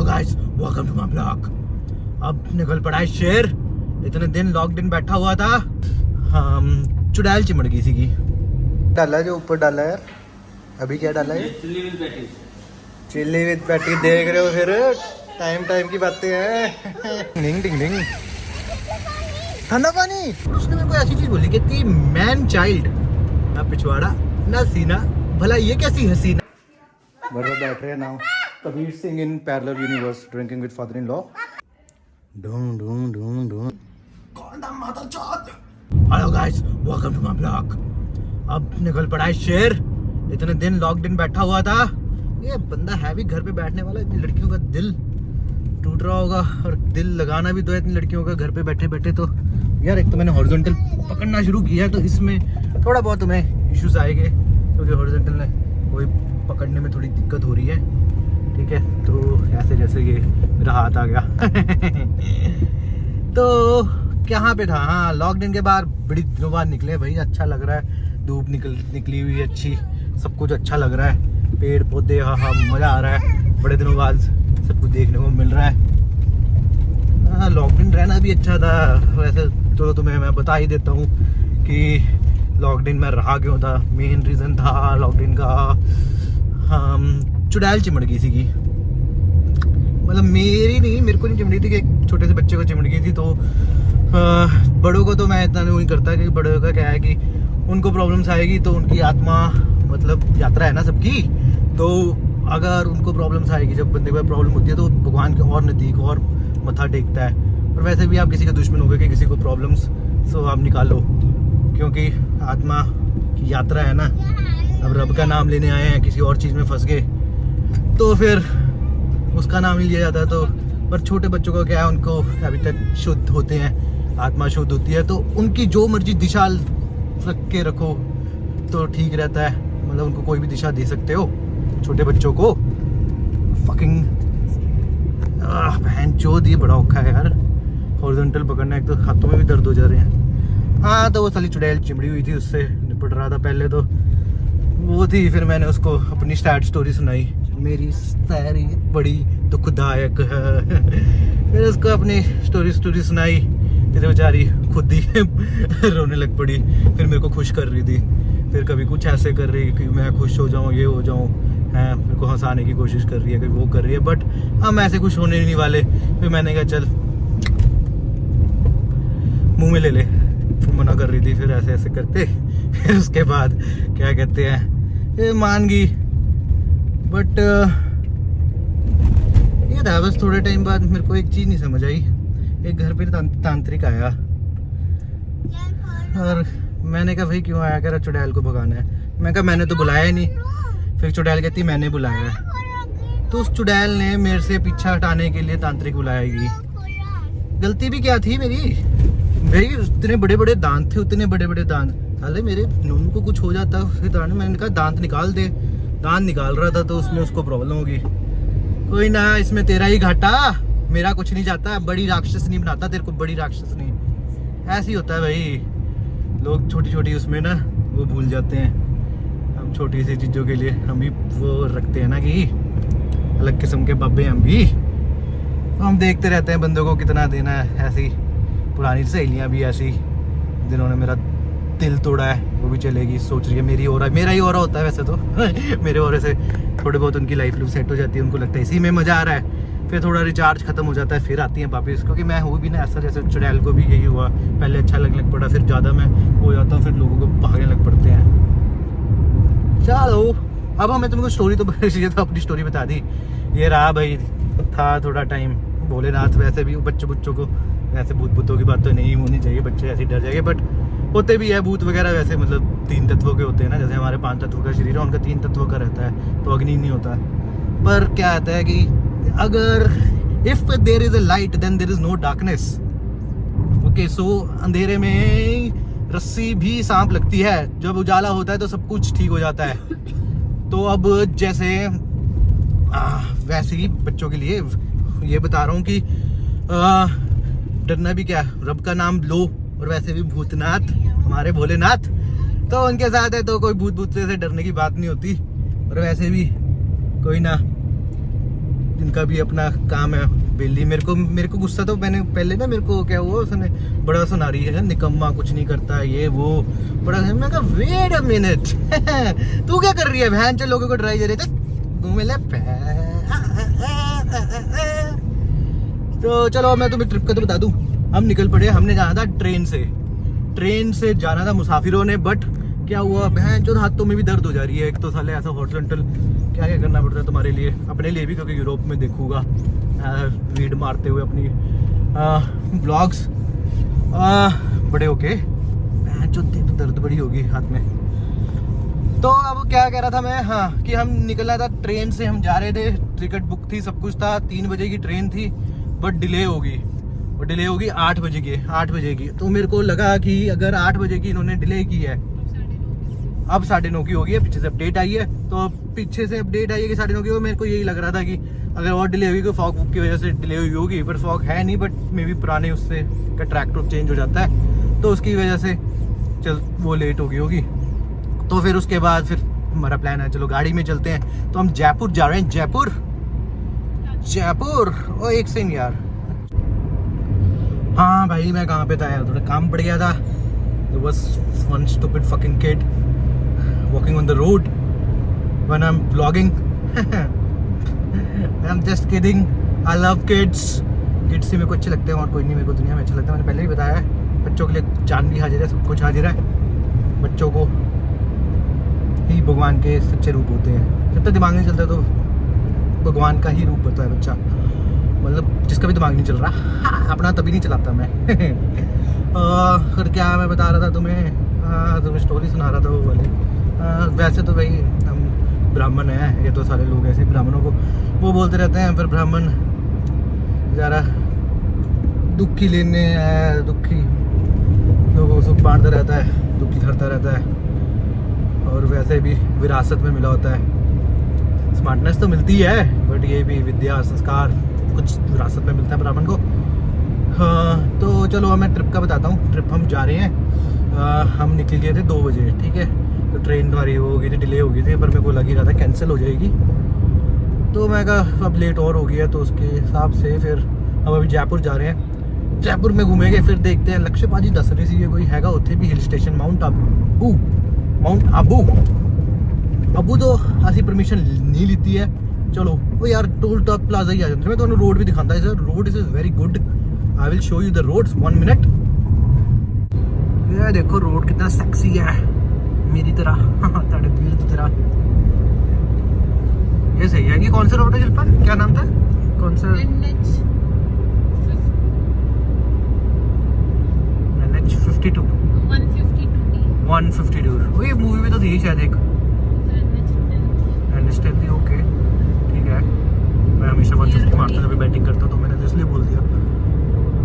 Guys, welcome to my blog. अब निकल पड़ा है शेर। इतने दिन लॉकडाउन बैठा हुआ था, हम चुड़ैल चिमड़ गई सी। डाला जो ऊपर डाला यार, अभी क्या डाला है? Chilli with patty. Chilli with patty देख रहे हो? फिर टाइम की बातें हैं। डिंग डिंग डिंग। ठंडा पानी। उसने मेरे को ऐसी चीज बोली कि मैन चाइल्ड, ना पिछवाड़ा ना सीना, भला ये कैसी हसीना। बड़े बैठ रहे हैं now Kabir Singh in parallel universe drinking with father in law. ढूंढ ढूंढ ढूंढ ढूंढ कौन था माता चौथ। Hello guys, welcome to my blog. अब निकल पड़ा है शेर। इतने दिन लॉकडाउन बैठा हुआ था। ये बंदा है भी घर पे बैठने वाला। इतनी लड़कियों का दिल टूट रहा होगा, और दिल लगाना भी तो है इतनी लड़कियों का घर पे बैठे बैठे। तो यार एक तो मैंने हॉरिजॉन्टल पकड़ना शुरू किया है, तो इसमें थोड़ा बहुत तुम्हें इश्यूज आएंगे, क्योंकि हॉरिजॉन्टल में कोई पकड़ने में थोड़ी दिक्कत हो रही है। ठीक है, तो ऐसे जैसे ये मेरा हाथ आ गया। तो कहाँ पे था? हाँ, लॉकडाउन के बाद बड़ी दिनों बाद निकले भाई। अच्छा लग रहा है, धूप निकली हुई है अच्छी, सब कुछ अच्छा लग रहा है, पेड़ पौधे, हाँ हाँ मज़ा आ रहा है। बड़े दिनों बाद सब कुछ देखने को मिल रहा है। हाँ, लॉकडाउन रहना भी अच्छा था वैसे। तो तुम्हें मैं बता ही देता हूँ कि लॉकडाउन में रहा क्यों था। मेन रीज़न था लॉकडाउन का, हम चुड़ैल चिमड़ गई सी। मतलब मेरे को नहीं चिमड़ी थी, कि एक छोटे से बच्चे को चिमड़ गई थी। तो बड़ों को तो मैं इतना नहीं करता, कि बड़ों का क्या है कि उनको प्रॉब्लम्स आएगी तो उनकी आत्मा, मतलब यात्रा है ना सबकी, तो अगर उनको प्रॉब्लम्स आएगी, जब बंदे को प्रॉब्लम होती है तो भगवान के और नज़दीक और मत्था टेकता है। और वैसे भी आप किसी के दुश्मन हो गए कि किसी को प्रॉब्लम्स तो आप निकालो, क्योंकि आत्मा की यात्रा है ना। अब रब का नाम लेने आए हैं, किसी और चीज़ में फंस गए तो फिर उसका नाम ही लिया जाता है। तो पर छोटे बच्चों का क्या है, उनको अभी तक शुद्ध होते हैं, आत्मा शुद्ध होती है, तो उनकी जो मर्जी दिशा रख के रखो तो ठीक रहता है। मतलब उनको कोई भी दिशा दे सकते हो छोटे बच्चों को। फकिंग बहन चोद, ये बड़ा औखा है यार हॉरिजॉन्टल पकड़ना। एक तो हाथों में भी दर्द हो जा रहे हैं। हाँ, तो वो साली चुड़ैल चिमड़ी हुई थी, उससे निपट रहा था पहले तो वो थी। फिर मैंने उसको अपनी सैड स्टोरी सुनाई, मेरी सारी बड़ी दुखदायक है। फिर उसको अपनी स्टोरी सुनाई, तो बेचारी खुद ही रोने लग पड़ी। फिर मेरे को खुश कर रही थी, फिर कभी कुछ ऐसे कर रही कि मैं खुश हो जाऊँ, ये हो जाऊँ, है मेरे को हंसाने की कोशिश कर रही है, कभी वो कर रही है, बट हम ऐसे खुश होने नहीं वाले। फिर मैंने कहा चल मुँह में ले ले। फिर मना कर रही थी, फिर ऐसे ऐसे करते फिर उसके बाद क्या कहते हैं, ये मान गई। बट ये था बस, थोड़े टाइम बाद मेरे को एक चीज़ नहीं समझ आई। एक घर पे तांत्रिक आया और मैंने कहा भाई क्यों आया? कह रहा चुड़ैल को भगाना है। मैं कहा मैंने तो बुलाया ही नहीं। फिर चुड़ैल कहती मैंने बुलाया है। तो उस चुड़ैल ने मेरे से पीछा हटाने के लिए तांत्रिक बुलाएगी। गलती भी क्या थी मेरी? इतने बड़े बड़े दांत थे, उतने बड़े बड़े दांत साले मेरे नून को कुछ हो जाता। मैंने कहा दांत निकाल दे। दांत निकाल रहा था तो उसमें उसको प्रॉब्लम होगी। कोई ना, इसमें तेरा ही घाटा, मेरा कुछ नहीं जाता। बड़ी राक्षस नहीं बनाता तेरे को, बड़ी राक्षस नहीं। ऐसे ही होता है भाई, लोग छोटी छोटी उसमें ना वो भूल जाते हैं। हम छोटी सी चीज़ों के लिए हम भी वो रखते हैं ना कि अलग किस्म के बाबे हम भी। तो हम देखते रहते हैं बंदों को कितना देना है। ऐसी पुरानी सहेलियाँ भी ऐसी जिन्होंने मेरा दिल तोड़ा है, वो भी चलेगी। सोच रही है मेरा ही हो रहा होता है वैसे तो। मेरे और से थोड़े बहुत उनकी लाइफ सेट हो जाती है, उनको लगता है इसी में मज़ा आ रहा है। फिर थोड़ा रिचार्ज खत्म हो जाता है, फिर आती हैं वापस। क्योंकि मैं हूँ भी ना ऐसा, जैसे चुड़ैल को भी यही हुआ, पहले अच्छा लगने लग पड़ा, फिर ज़्यादा मैं हो जाता हूँ, फिर लोगों को भागने लग पड़ते हैं। चलो अब हमें तुमको स्टोरी तो ये तो अपनी स्टोरी बता दी। ये रहा भाई, था थोड़ा टाइम भोलेनाथ। वैसे भी बच्चों को वैसे भूतों की बात तो नहीं होनी चाहिए, बच्चे ऐसे डर जाएंगे, बट होते भी है भूत वगैरह। वैसे मतलब 3 तत्वों के होते हैं ना, जैसे हमारे 5 तत्वों का शरीर है, उनका 3 तत्वों का रहता है, तो अग्नि नहीं होता। पर क्या आता है कि अगर if there is a light then there is no darkness. Okay, so अंधेरे में रस्सी भी सांप लगती है, जब उजाला होता है तो सब कुछ ठीक हो जाता है। तो अब जैसे वैसे ही बच्चों के लिए ये बता रहा हूँ कि डरना भी क्या, रब का नाम लो। और वैसे भी भूतनाथ हमारे भोलेनाथ तो उनके साथ है, तो कोई भूत से डरने की बात नहीं होती। और वैसे भी कोई ना, इनका भी अपना काम है बेली। मेरे को गुस्सा तो मैंने पहले ना, मेरे को क्या हुआ, उसने बड़ा सुना रही है निकम्मा, कुछ नहीं करता ये वो बड़ा। मैं कहा वेट अ मिनट तू क्या कर रही है बहन, चल लोगों को ड्राई दे रहे थे घूमे ले। तो चलो मैं तुम्हें ट्रिप का तो बता दूं, हम निकल पड़े। हमने जाना था ट्रेन से जाना था मुसाफिरों ने, बट क्या हुआ बहन जो हाथों में भी दर्द हो जा रही है। एक तो साले ऐसा हॉरिजॉन्टल क्या क्या करना पड़ता है तुम्हारे लिए, अपने लिए भी, क्योंकि यूरोप में देखूंगा रीड मारते हुए अपनी ब्लॉग्स बड़े होके बहन जो दर्द बड़ी होगी हाथ में। तो अब क्या कह रहा था मैं, हाँ कि हम निकला था ट्रेन से, हम जा रहे थे, टिकट बुक थी, सब कुछ था, 3 बजे की ट्रेन थी, बट डिले होगी 8 बजे की। तो मेरे को लगा कि अगर 8 बजे की इन्होंने डिले की है, अब 9:30 की होगी है, पीछे से अपडेट आई है, तो पीछे से अपडेट आई है कि 9:30 की हो। मेरे को यही लग रहा था कि अगर और डिले हुई तो फॉग बुक की वजह से डिले हुई होगी, पर फॉग है नहीं, बट मे भी पुराने उससे का ट्रैक तो चेंज हो जाता है, तो उसकी वजह से चल वो लेट हो गई होगी। तो फिर उसके बाद फिर हमारा प्लान है चलो गाड़ी में चलते हैं। तो हम जयपुर जा रहे हैं, जयपुर ओ एक सेकंड यार। हाँ भाई मैं कहाँ पे था यार, थोड़ा काम पड़ गया था। There was one stupid fucking kid walking on the road when I'm vlogging. I'm just kidding. I love kids. Kids ही मेरे को अच्छे लगते हैं और कोई नहीं मेरे को दुनिया में अच्छा लगता है। मैंने पहले भी बताया है, बच्चों के लिए जान भी हाजिर है, सब कुछ हाजिर है। बच्चों को ही भगवान के सच्चे रूप होते हैं। जब तक दिमाग नहीं चलता तो भगवान का ही रूप होता है बच्चा, मतलब जिसका भी दिमाग नहीं चल रहा अपना तभी नहीं चलाता मैं। फिर क्या मैं बता रहा था तुम्हें स्टोरी सुना रहा था वो वाली। वैसे तो भाई हम ब्राह्मण हैं, ये तो सारे लोग ऐसे ब्राह्मणों को वो बोलते रहते हैं, पर ब्राह्मण ज़रा दुखी लेने है, दुखी लोगों को सुख बांटता रहता है, दुखी करता रहता है, और वैसे भी विरासत में मिला होता है। स्मार्टनेस तो मिलती है, बट ये भी विद्या संस्कार कुछ विरासत में मिलता है ब्राह्मण को। हाँ तो चलो मैं ट्रिप का बताता हूँ। ट्रिप हम जा रहे हैं, हम निकल गए थे 2 बजे, ठीक है। तो ट्रेन हमारी हो गई थी, डिले हो गई थी, पर मेरे को लग ही रहा था कैंसिल हो जाएगी। तो मैं कहा अब लेट और हो गया, तो उसके हिसाब से फिर अब अभी जयपुर जा रहे हैं। जयपुर में घूमेंगे, फिर देखते हैं। लक्ष्य पाजी दस रही सी कोई हैगा उत्थे भी हिल स्टेशन माउंट आबू तो असी परमिशन नहीं लीती है। चलो वो यार टोल टॉप प्लाजा ही आ जाता है। मैं तुम्हें रोड भी दिखाता है, road is very good. I will show you the roads 1 minute. ये देखो रोड कितना सेक्सी है, मेरी तरह तेरे दिल की तरह। ये सही है। ये कौन सा रोड है शिल्पा, क्या नाम था, कौन सा? NH52 152। वो ये मूवी में तो थी शायद एक NH10 थी। ओके ठीक है, मैं हमेशा 150 मारता हूँ जब बैटिंग करता हूँ, तो मैंने तो इसलिए बोल दिया।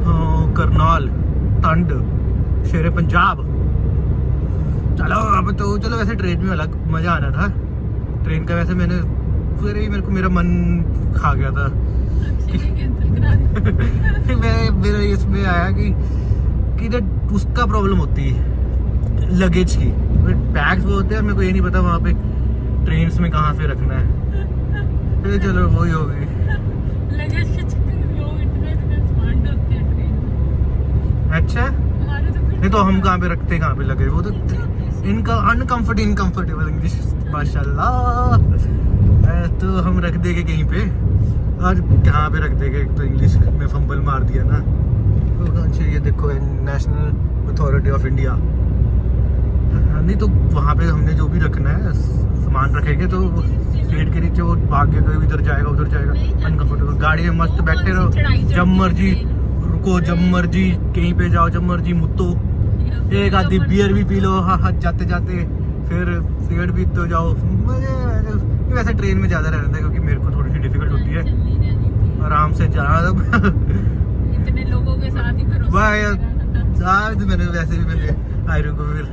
हाँ करनाल, टंड, शेरे पंजाब। चलो अब तो चलो, वैसे ट्रेन में अलग मज़ा आना था ट्रेन का। वैसे मेरे को मेरा मन खा गया था। मेरा इसमें आया कि उसका प्रॉब्लम होती है लगेज की। बैग्स वो होते हैं, मेरे को ये नहीं पता वहाँ पे ट्रेन में कहाँ पे रखना है। तो चलो वही हो गई। अच्छा नहीं तो हम कहाँ पे रखते हैं, कहाँ पे लगे वो तो इनका अनकंफर्टेबल इंग्लिश माशाल्लाह। तो हम रख देंगे कहीं पे, और कहाँ पे रख देंगे, तो इंग्लिश में फंबल मार दिया ना। तो ये देखो नेशनल अथॉरिटी ऑफ इंडिया। नहीं तो वहाँ पे हमने जो भी रखना है सामान रखेंगे, तो पेड़ के नीचे वो भाग के कोई इधर जाएगा उधर जाएगा, अनकंफर्टेबल। गाड़ी में मस्त बैठे रहो, जब मर्जी रुको, जब मर्जी कहीं पे जाओ, जब मर्जी मुत्तो, एक आधी बियर भी पी लो हाँ जाते जाते, फिर सिगरेट भी तो जाओ। वैसे ट्रेन में ज़्यादा रहता है क्योंकि मेरे को थोड़ी सी डिफिकल्ट होती है आराम से जाना। इतने लोगों के साथ ही मैंने वैसे भी मैंने आयरू को फिर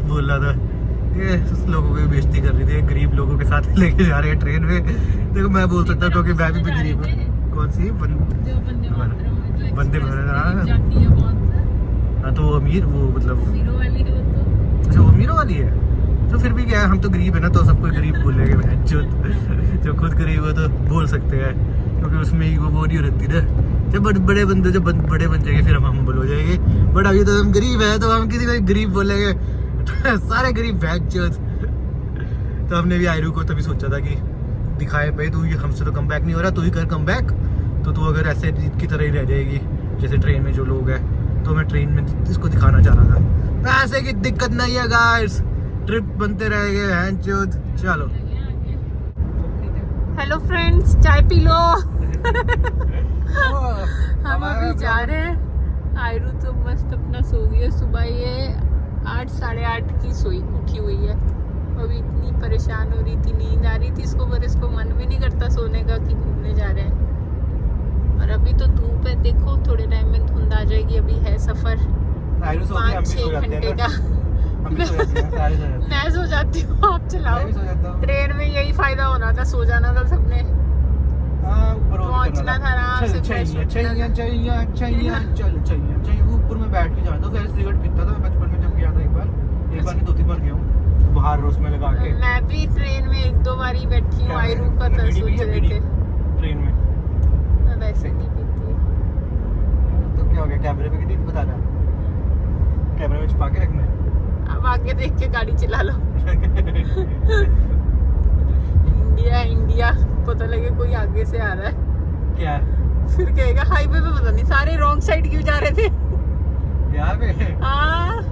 बोला था ये लोगों की बेइज्जती कर रही थी, गरीब लोगों के साथ लेके जा रहे हैं ट्रेन में। देखो मैं बोल सकता क्योंकि मैं भी गरीब हूँ। कौन सी बंदे हाँ तो वो अमीर, वो मतलब अच्छा वो अमीरों वाली है। तो फिर भी क्या है, हम तो गरीब है ना, तो सबको गरीब बोलेंगे। जो खुद गरीब हो तो बोल सकते हैं, क्योंकि उसमें ही वो नहीं रहती ना। जब बड़े बंदे जब बड़े बन जाएंगे फिर हम बोल हो जाएंगे, बट अभी तो हम गरीब है तो हम किसी को गरीब बोलेंगे। सारे गरीब बहनचोद। तो हमने भी आयरू को तभी सोचा था कि दिखाए भाई तू हमसे तो कम बैक नहीं हो रहा, तू ही कर कम बैक। तो तू अगर ऐसे की तरह ही रह जाएगी जैसे ट्रेन में जो लोग हैं, तो मैं ट्रेन में इसको दिखाना चाह रहा था। पैसे की दिक्कत नहीं है गाइस, ट्रिप बनते रहेंगे बहनचोद। चलो हेलो फ्रेंड्स, चाय पी लो। हम अभी जा रहे हैं। आयरू तो मस्त अपना सो गई है। सुबह ये 8 साढ़े 8 की उठी हुई है। अभी इतनी परेशान हो रही थी, नींद आ रही थी इसको, पर इसको मन भी नहीं करता सोने का कि घूमने जा रहे हैं। और अभी तो धूप है, देखो थोड़े टाइम में धुंध आ जाएगी। अभी है सफर 5-6 घंटे का। मैं सो जाती हूँ, आप चलाओ। ट्रेन में यही फायदा होना था, सो जाना था सबने, पहुंचना था आराम से। ऊपर में बैठ के जाना था, सिगरेट पीता था मैं बचपन में, जब गया था एक बार नहीं 2-3 बार गया हूँ बाहर रोज में लगा के। मैं भी ट्रेन में 1-2 बार ही बैठी हूँ। आयरू का था सोच रहे थे ट्रेन में, मैं वैसे नहीं पीती। तो क्या हो गया, कैमरे पे कितनी बता रहा, कैमरे में छुपा के रखना है। अब आगे देख के गाड़ी चला लो। इंडिया इंडिया, पता लगे कोई आगे से आ रहा है क्या, फिर कहेगा हाईवे पे पता नहीं सारे रॉन्ग साइड क्यों जा रहे थे। यहाँ पे हाँ,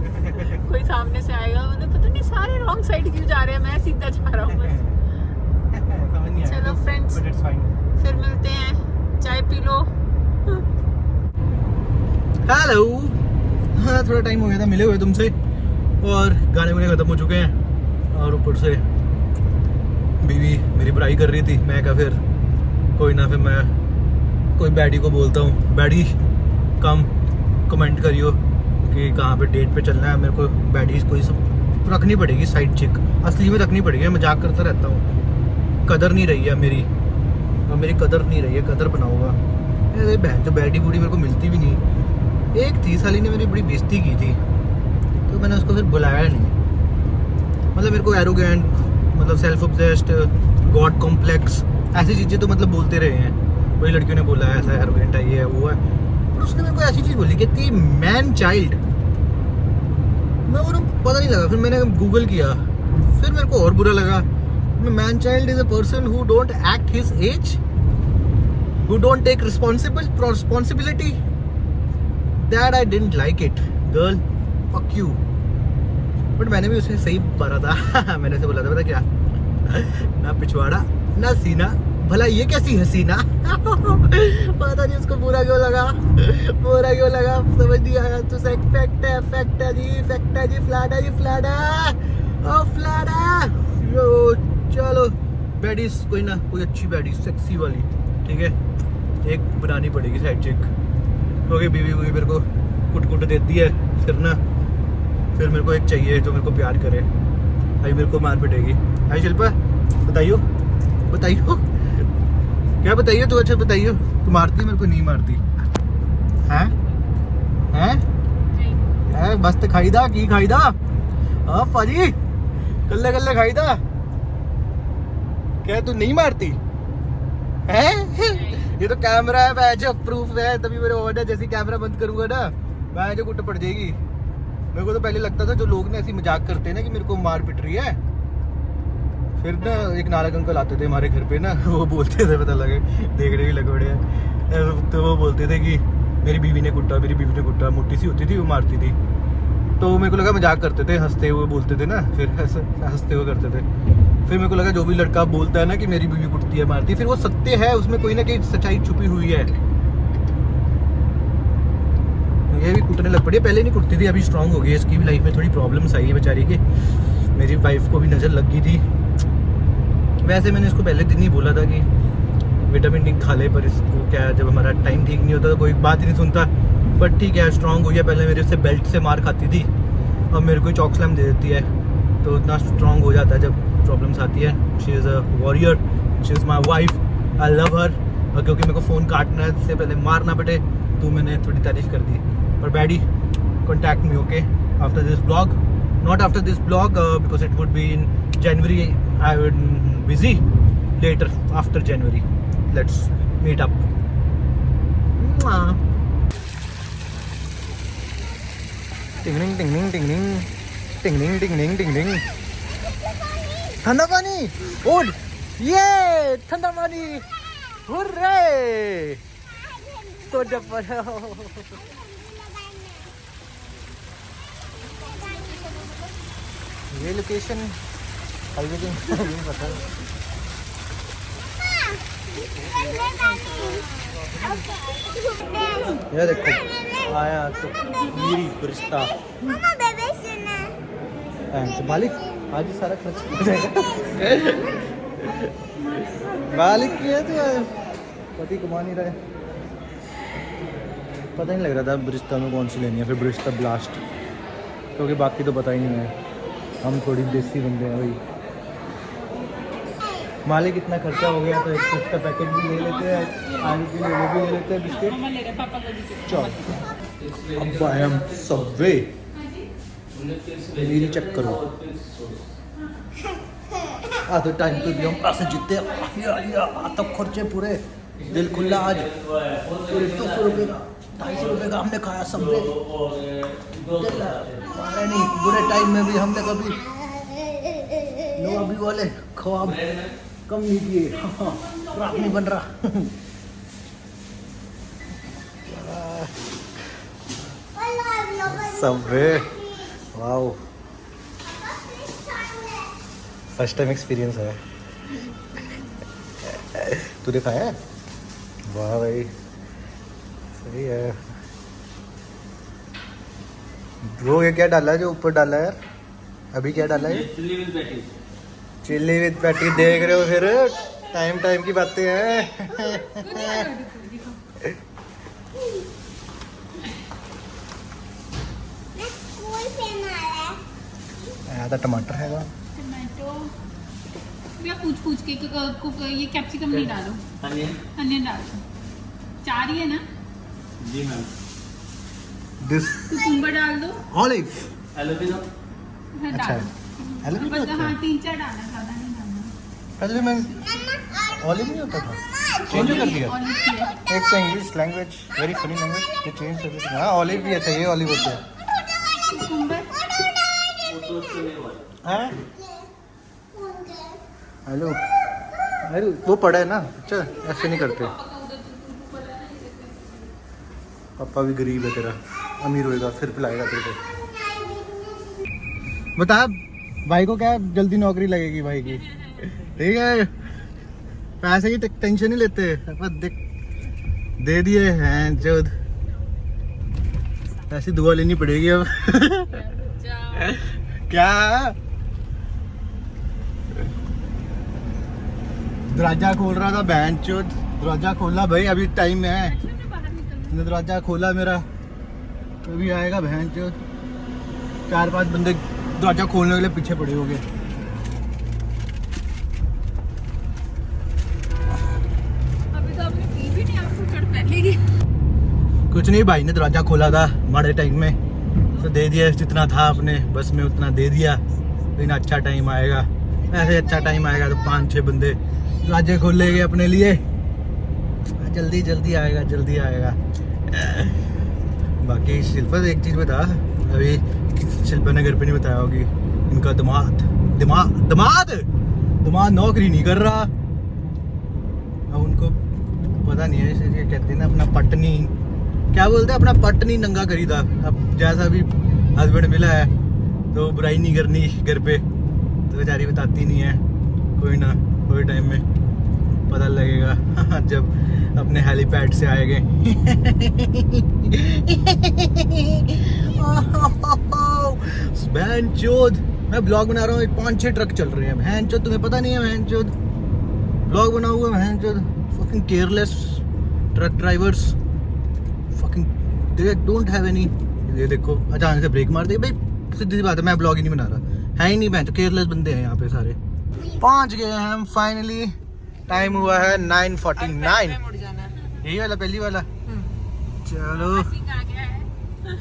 कोई सामने से आएगा, उन्हें पता नहीं सारे रॉन्ग साइड क्यों जा रहे हैं, मैं सीधा जा रहा हूँ बस। चलो फ्रेंड्स, फिर मिलते हैं, चाय पी लो। हेलो, हाँ थोड़ा टाइम हो गया था मिले हुए तुमसे, और गाने वाने खत्म हो चुके हैं, और ऊपर से बीवी मेरी पढ़ाई कर रही थी। मैं क्या फिर कोई ना, फिर मैं कोई बैडी को बोलता हूँ, बैडी कम कमेंट करियो कि कहाँ पे डेट पे चलना है। मेरे को बैडी कोई सब रखनी पड़ेगी, साइड चिक असली में रखनी पड़ेगी। मजाक करता रहता हूँ, कदर नहीं रही है मेरी, और मेरी कदर नहीं रही है, कदर बनाऊंगा। अरे बहन तो बैडी बूढ़ी मेरे को मिलती भी नहीं। एक थी साली ने मेरी बड़ी बेइज्जती की थी, तो मैंने उसको फिर बुलाया नहीं। मतलब मेरे को एरोगेंट, मतलब सेल्फ ऑब्सेस्ड, गॉड कॉम्प्लेक्स, ऐसी चीज़ें तो मतलब बोलते रहे हैं। वही लड़कियों ने बोला है ऐसा एरोगेंट है, ये है वो है, पर उसने मेरे को ऐसी चीज़ बोली कि मैन चाइल्ड। मैं वो पता नहीं लगा, फिर मैंने गूगल किया, फिर मेरे को और बुरा लगा। Man child is a person who don't act his age, who don't take responsibility. That I didn't like it, girl fuck you. But मैंने भी उसे सही मारा था। मैंने उसे बोला था पता क्या, ना पिछवाड़ा ना सीना, भला ये कैसी हसीना। पता नहीं उसको बुरा क्यों लगा, बुरा क्यों लगा, समझ नहीं आया। तो फैक्ट है जी, फैक्ट है जी, फ्लैट है जी, फ्लैट है, ओ फ्लैट है। चलो बैडीज कोई ना, कोई अच्छी बैडी सेक्सी वाली, ठीक है, एक बनानी पड़ेगी साइड चेक, क्योंकि बीवी हुई मेरे को कुट देती है फिर ना। फिर मेरे को एक चाहिए जो मेरे को प्यार करे। आई मेरे को मार पिटेगी। आई शिल्पा बताइयो, बताइयो क्या बताइए, तो अच्छा बताइयो, तू मारती मेरे को? नहीं मारती हैं? बस तो खाई दा, की खाई दा? हाँ पाजी कल्ले कल्ले खाई दा, क्या तू नहीं मारती है? ये तो कैमरा है, जो प्रूफ है, तभी मेरे ऑर्डर जैसे कैमरा बंद करूंगा ना, मैं जो कुट पड़ जाएगी। मेरे को तो पहले लगता था जो लोग ना ऐसी मजाक करते हैं ना कि मेरे को मार पिट रही है, फिर ना एक नारक अंकल आते थे हमारे घर पे ना, वो बोलते थे, पता लगे देखने भी लगे बड़े, तो वो बोलते थे कि मेरी बीवी ने कुटा, मेरी बीवी ने कुटा, मोटी सी होती थी वो मारती थी। तो मेरे को लगा मजाक करते थे, हंसते हुए बोलते थे ना, फिर हंसते हुए करते थे। फिर मेरे को लगा जो भी लड़का बोलता है ना कि मेरी बीवी कुटती है मारती, फिर वो सत्य है, उसमें कोई ना कोई सच्चाई छुपी हुई है। ये भी कुटने लग पड़ी है, पहले नहीं कुटती थी, अभी स्ट्रांग हो गई है। इसकी भी लाइफ में थोड़ी प्रॉब्लम्स आई है बेचारी की, मेरी वाइफ को भी नज़र लग गई थी। वैसे मैंने इसको पहले दिन ही बोला था कि विटामिन डी खा ले, पर इसको क्या है, जब हमारा टाइम ठीक नहीं होता तो कोई बात ही नहीं सुनता। बट ठीक है, स्ट्रांग हो गया। पहले मेरे से बेल्ट से मार खाती थी, अब मेरे को चॉक स्लैम दे देती है, तो उतना स्ट्रांग हो जाता है जब प्रॉब्लम्स आती है। She is a warrior, she is my wife, I love हर। और क्योंकि मेरे को फ़ोन काटना है इससे पहले मारना पड़े, तो मैंने थोड़ी तारीफ कर दी। पर baddie contact me okay after this blog, Not after this vlog because it would be in January. I would busy later after January. Let's meet up. Mwah. Ding ding ding ding ding ding ding ding ding ding ding ding. ठंडा पानी उठ ये ठंडा पानी hurray तो जब ये location highway की नहीं पता ये देखो आया तो मेरी रिश्ता मालिक आज ही सारा खर्च हो जाएगा मालिक किया तो पति कमा नहीं रहा है पता नहीं लग रहा था ब्रिस्ता में कौन सी लेनी है फिर ब्रिस्ता ब्लास्ट क्योंकि बाकी तो पता ही नहीं है हम थोड़ी देसी बंदे हैं भाई मालिक इतना खर्चा हो गया तो एक चिप्स का पैकेट भी ले लेते हैं आलू के लिए वो भी ले लेते हैं बिस्किट चल अब आई एम सबवे मेरी चेक करो आधे टाइम पे भी हम पैसे जीते तब खर्चे पूरे दिल खुला आज पूरे 200 रुपये का 250 रुपये का हमने खाया सबवे मारा नहीं बुरे टाइम में भी हमने कभी लो अभी वाले ख्वाब कम नहीं किए रात नहीं बन रहा Subway wow first time experience है तूने खाया है वाह भाई सही है ब्रो ये क्या डाला है जो ऊपर डाला है यार अभी क्या डाला है चिल्ली विद पैटी देख रहे हो फिर टाइम टाइम की बातें हैं आधा टमाटर है पूछ के ये कैप्सिकम नहीं डालो अनियन डालो 4 ही है ना जी मैम दिस कुकुम्बर डाल दो ऑलिव एलोवेरा अच्छा एलोवेरा हाँ 3-4 डालना ज़्यादा नहीं डालना पहले मैं ऑलिव नहीं होता था चेंज कर दिया एक तो English language very funny language ये चेंज कर दिया हाँ ऑलिव भी अच्छा ये ऑलिव होता है कुकुम्बर हाँ हेलो हेलो वो पड़ा है ना अच्छा ऐसे नहीं करते पापा भी गरीब है तेरा अमीर होएगा फिर पिलाएगा तेरे को बता भाई को क्या जल्दी नौकरी लगेगी भाई की ठीक है पैसे की टेंशन ही लेते दे दिए हैं जो ऐसी दुआ लेनी पड़ेगी अब क्या दरवाजा खोल रहा था बहन चोद दरवाजा खोला भाई अभी टाइम है दरवाजा खोला मेरा तो भी आएगा बहन चोद 4-5 बंदे दरवाजा खोलने के लिए पीछे पड़े हो गए अभी तो आपने पी भी नहीं आपको चढ़ पहलेगी कुछ नहीं भाई ने दरवाजा खोला था माड़े टाइम में तो दे दिया जितना था अपने बस में उतना दे दिया लेकिन अच्छा टाइम आएगा ऐसे अच्छा टाइम आएगा तो 5-6 बंदे दरवाजे खोल लेंगे अपने लिए जल्दी जल्दी आएगा बाकी शिल्पा एक चीज़ बता अभी शिल्पा ने घर पे नहीं बताया होगी इनका दिमाग नौकरी नहीं कर रहा अब उनको पता नहीं है इसे कहते हैं ना अपना पटनी क्या बोलते हैं अपना पटनी नंगा करीदा अब जैसा भी हस्बैंड मिला है तो बुराई नहीं करनी घर पे तो बेचारी बताती नहीं है कोई ना कोई टाइम में पता लगेगा जब अपने हेलीपैड से आएंगे बहनचोद मैं ब्लॉग बना रहा हूँ 5-6 ट्रक चल रहे हैं बहनचोद तुम्हें पता नहीं है बहनचोद ब्लॉग बना हुआ बहनचोद fucking careless truck drivers fucking they don't have any ये देखो अचानक से ब्रेक मार दी भाई सीधी सी बात है मैं ब्लॉग ही नहीं बना रहा है ही नहीं बहन केयरलेस बंदे हैं यहाँ पे सारे पहुँच गए हैं हम फाइनली टाइम हुआ है 9:49 यही वाला पहली वाला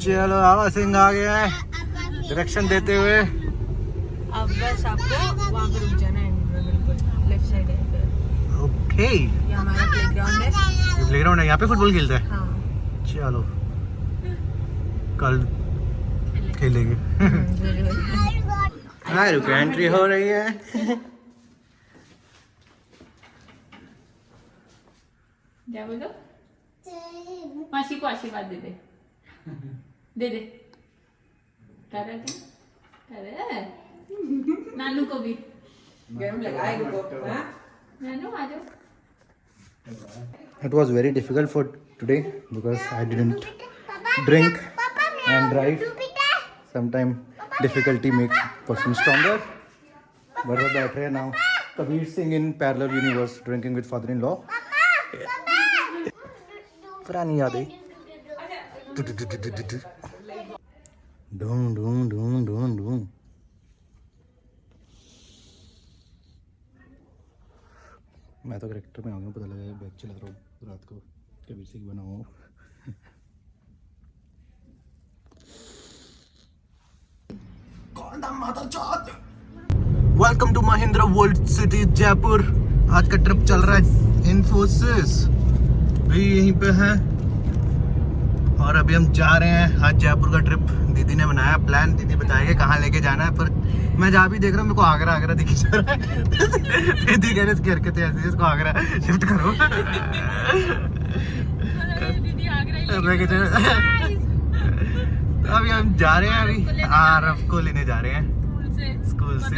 चलो आवा सिंह आ गया है डायरेक्शन देते हुए। अब बस आपको वहाँ पे रुक जाना है, बिल्कुल लेफ्ट साइड है इधर। ओके, ये हमारा प्लेग्राउंड है। ये प्लेग्राउंड है, यहाँ पे फुटबॉल खेलते हैं। हाँ चलो कल खेलेंगे। हाँ रुको, एंट्री हो रही है। क्या बोलो, मासी को आशीर्वाद दे दे, दे दे, करे करे, नानू को भी नानू आ जाओ। It was very difficult for today because I didn't drink and drive. Sometimes difficulty makes person stronger. But we're better now. Kabir Singh in parallel universe, drinking with father-in-law. पुरानी यादें। ढूंढ ढूंढ ढूंढ ढूंढ ढूंढ। मैं तो करेक्टर में आ गया, पता लगा बैग चला रहा हूँ रात को, कबीर सिंह बना हूँ। Welcome to Mahindra world city Jaipur. आज का ट्रिप चल रहा है इन्फोसिस, भी यहीं पे है और अभी हम जा रहे हैं। आज जयपुर का ट्रिप दीदी ने बनाया प्लान, दीदी बताएंगे कहाँ लेके जाना है, पर मैं जहाँ भी देख रहा हूँ मेरे को आगरा आगरा दिखी जा रहा है। दीदी कह रहे इसकी हरकतें ऐसी है, इसको आगरा शिफ्ट करो। दीदी आगरा ही तो अभी हम जा रहे हैं, अभी आरव को लेने जा रहे हैं स्कूल से।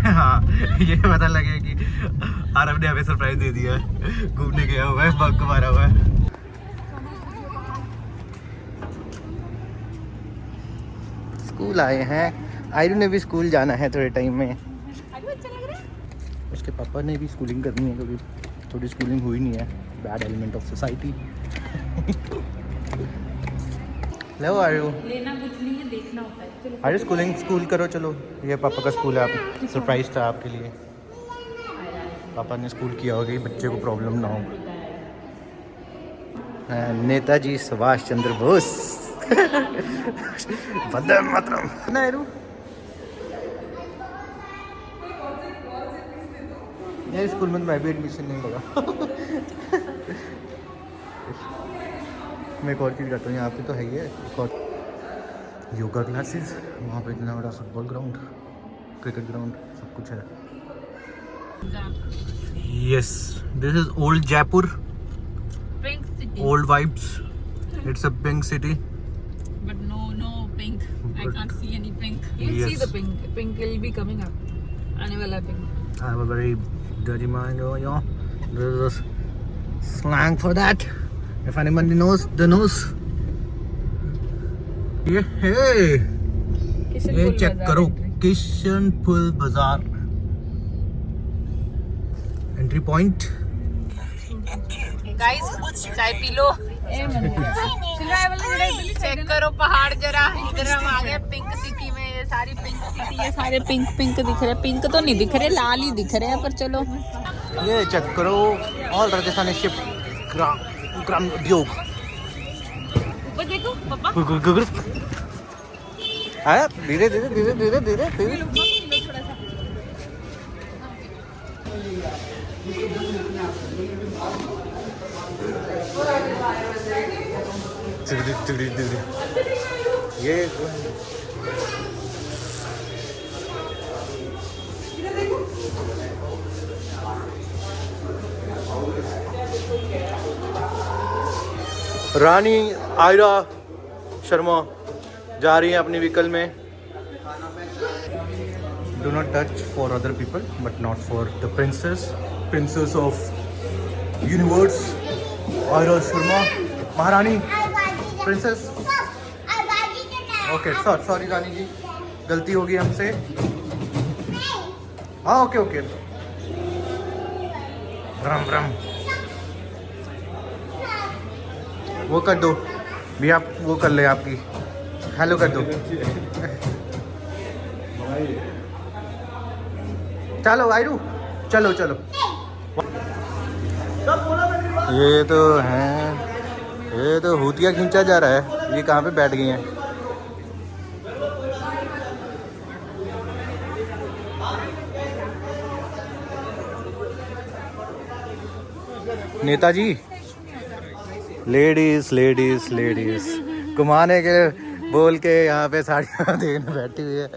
हाँ ये पता लगे कि आरव ने हमें सरप्राइज दे दिया है, घूमने गया हुआ है, बग मारा हुआ है। स्कूल आए हैं, आयरू ने भी स्कूल जाना है थोड़े टाइम में। उसके पापा ने भी स्कूलिंग करनी है क्योंकि थोड़ी स्कूलिंग हुई नहीं है। Bad element of society. लो आयरू, लेना कुछ नहीं है, देखना होता है। चलो आयरू स्कूलिंग स्कूल करो, चलो ये पापा का स्कूल है, आप सरप्राइज था आपके लिए। पापा ने स्कूल किया होगा, बच्चे को प्रॉब्लम ना हो। नेताजी सुभाष चंद्र बोस। वंदे मातरम। नायरू ये स्कूल में मैं भी एडमिशन नहीं लगा। मैं एक और चीज़ करता हूँ, यहाँ पे तो है ही है एक और योगा क्लासेस, वहाँ पे इतना बड़ा फुटबॉल ग्राउंड, क्रिकेट ग्राउंड, सब कुछ है। Yes, this is old Jaipur, pink city, old vibes. It's a pink city, but no pink. I can't see any pink. You'll Yes. see the pink. Pink will be coming up. आने वाला है pink. I have a very dirty mind, yo. There is a slang for that. If anybody knows, the knows. ये check करो, किशनपुर बाजार entry point. Guys, चाय P low. Check करो पहाड़ जरा। इधर हम आ गए पिंक सिटी में। ये सारी पिंक सिटी, ये सारे पिंक पिंक दिख रहे। पिंक तो नहीं दिख रहे, लाल ही दिख रहे हैं, पर चलो। ये चेक करो, ऑल राजस्थानी शिप ग्राम उद्योग। ऊपर देखो पापा। आया धीरे धीरे धीरे धीरे धीरे धीरे। ये रानी आयरा शर्मा जा रही है अपनी व्हीकल में। Do not touch for other people but not for the princess of universe Ayra Sharma, महारानी, प्रिंसेस। ओके सॉरी रानी जी, गलती होगी हमसे। हाँ ओके ओके, राम राम। वो कर दो भी, आप वो कर ले, आपकी हेलो कर दो। चलो आयरू, चलो चलो। ये तो है, ये तो हुतिया खींचा जा रहा है। ये कहाँ पे बैठ गई हैं? नेताजी लेडीज लेडीज लेडीज घुमाने के बोल के यहाँ पे साड़ियाँ देने बैठी हुई है।